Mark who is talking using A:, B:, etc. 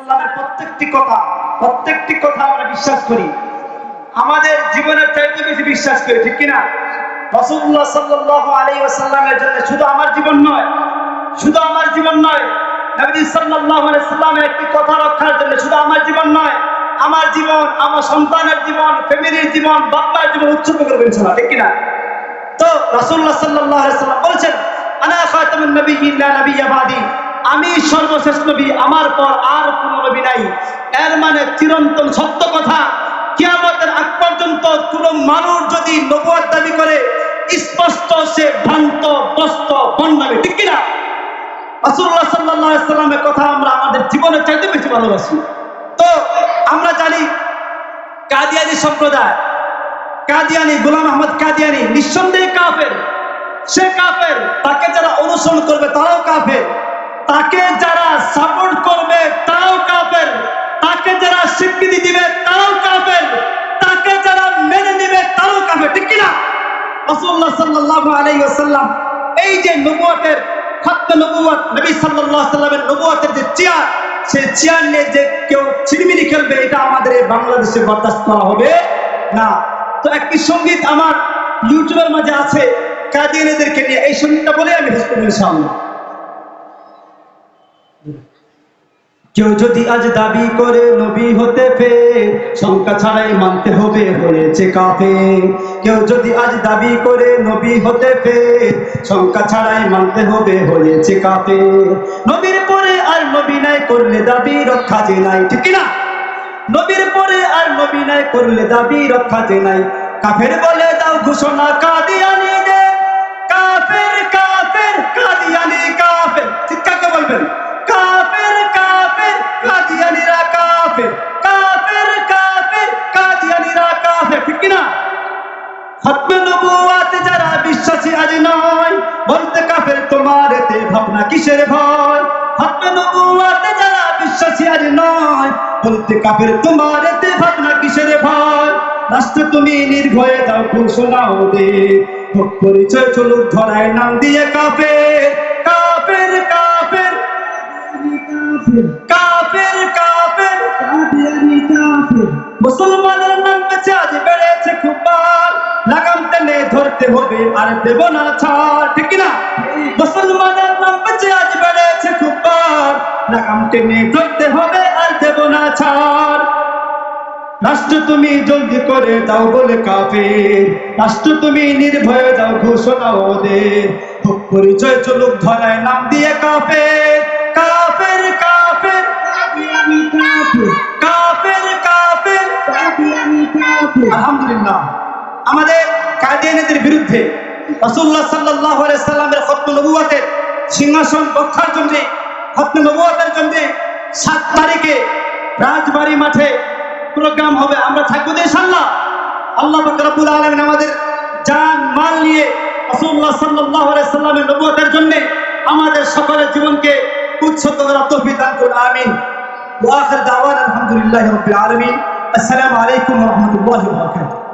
A: সাল্লামের প্রত্যেকটি কথা আমরা বিশ্বাস করি, আমাদের জীবনের চাইতে বেশি বিশ্বাস করি, ঠিক কিনা? রাসূলুল্লাহ সাল্লাল্লাহু আলাইহি ওয়াসাল্লামের জন্য শুধু আমার জীবন নয়, নবী সাল্লাল্লাহু আলাইহি ওয়াসাল্লামের একটি কথা রক্ষার জন্য শুধু আমার জীবন নয়, আমার জীবন, আমার সন্তানের জীবন, ফ্যামিলির জীবন, বাবার জীবন উৎসর্গ করবেন ইনশাআল্লাহ, ঠিক কিনা? তো রাসূলুল্লাহ সাল্লাল্লাহু আলাইহি ওয়াসাল্লাম বলেছেন, আনা খাতামুন নাবিয়্যিন লা নাবিয়্যা বাদি, আমি সর্বশেষ নবী, আমার পর আর কোন নবী নাই। এর মানে চিরন্তন সত্য কথা, কিয়ামতের আগ পর্যন্ত কোন মানুষ যদি নবুয়ত দাবি করে, স্পষ্ট সে ভ্রান্ত, বস্ত, বন্ডামি, ঠিক কিনা? রাসূলুল্লাহ সাল্লাল্লাহু আলাইহি ওয়াসাল্লামের কথা আমরা আমাদের জীবনের চাইতে বেশি ভালোবাসি। তো আমরা জানি কাদিয়ানী সম্প্রদায়, কাদিয়ানী গোলাম আহমদ কাদিয়ানী নিঃসন্দেহে কাফের। সে কাফের, তাকে যারা অনুসরণ করবে তারাও কাফের, তাকে যারা সাপোর্ট করবে তারাও কাফের, তাকে যারা স্বীকৃতি দিবে তারাও কাফের, তাকে যারা মেনে নিবে তারাও কাফের, ঠিক কিনা? রাসূলুল্লাহ সাল্লাল্লাহু আলাইহি ওয়াসাল্লাম এই যে নবুয়তের খাতমে নবুয়ত, নবী সাল্লাল্লাহু আলাইহি ওয়াসাল্লামের নবুয়তের যে চেয়ার, সেই চেয়ার নিয়ে যে কেউ ছিনিমিনি খেলবে, এটা আমাদের এই বাংলাদেশে বরদাস্ত করা হবে না। তো একটি সঙ্গীত আমার ইউটিউবের মাঝে আছে কাদিয়ানীদেরকে নিয়ে, এই সঙ্গীতটা বলে আমি শেষ করব ইনশাআল্লাহ। কেউ যদি আজ দাবি করে নবী হতে ফের, শঙ্কা ছাড়াই মানতে হবে হয়েছে কাফের। কেউ যদি আজ দাবি করে নবী হতে ফের, শঙ্কা ছাড়াই মানতে হবে হয়েছে কাফের। নবীর পরে আর নবী নাই করলে দাবি রক্ষা যে নাই, ঠিক না? নবীর পরে আর নবী নাই করলে দাবি রক্ষা যে নাই। কাফের বলে দাও ঘোষণা কাদিয়ানীদের, কাফের কাফের কাদিয়ানী কাফের, চিৎকার বলবেন, কাফের কাফের কাদিয়ানীরা কাফের, কাফের কাফের কাদিয়ানীরা কাফের, ঠিক না? খাতমে নবুয়ত যারা বিশ্বাসী আজ নয়, বলতে কাফের তোমার এতে ভাবনা কিসের ভয়? খাতমে নবুয়ত যারা বিশ্বাসী আজ নয়, বলতে কাফের তোমার এতে ভাবনা কিসের ভয়? রাষ্ট্র তুমি নির্ভয়ে দাও ঘোষণা ওদের, ভোগ পরিচয় চলুক ধরায় নাম দিয়ে কাফের, কাফের কাফের কাফের কাফের কাদিয়ানী কাফের। মুসলমানের নাম বেঁচে আজ বেড়েছে খুব বার, লাগাম টেনে ধরতে হবে আর দেব না ছাড়, ঠিক না? মুসলমানের নাম বেঁচে আজ বেড়েছে খুব বার, লাগাম টেনে ধরতে হবে আর দেব না ছাড়। রাষ্ট্র তুমি জলদি করে দাও বলে কাফের, রাষ্ট্র তুমি নির্ভয়ে দাও ঘোষণা ওদের, ভোগ পরিচয় চলুক ধরায় নাম দিয়ে কাফের, কাফের কাফের কাদিয়ানী কাফের, কাফের কাফের কাদিয়ানী কাফের। আলহামদুলিল্লাহ, আমাদের কাদিয়ানীদের বিরুদ্ধে রাসূলুল্লাহ সাল্লাল্লাহু আলাইহি ওয়াসাল্লামের খাতমে নবুয়তের সিংহাসন রক্ষার জন্য, খাতমে নবুয়তের জন্য 7 তারিখে রাজবাড়ী মাঠে প্রোগ্রাম হবে। আমরা থাকবো ইনশাআল্লাহ। আল্লাহ পাক রব্বুল আলামিন আমাদের জান মাল নিয়ে রাসূলুল্লাহ সাল্লাল্লাহু আলাইহি ওয়াসাল্লামের নবুয়তের জন্য আমাদের সকলের জীবনকে উৎসর্গ করার তৌফিক দান করুন, আমিন। ওয়া আখির দাওয়ানা আলহামদুলিল্লাহি রাব্বিল আলামিন। আসসালামু আলাইকুম ওয়া রাহমাতুল্লাহি ওয়া বারাকাতুহু।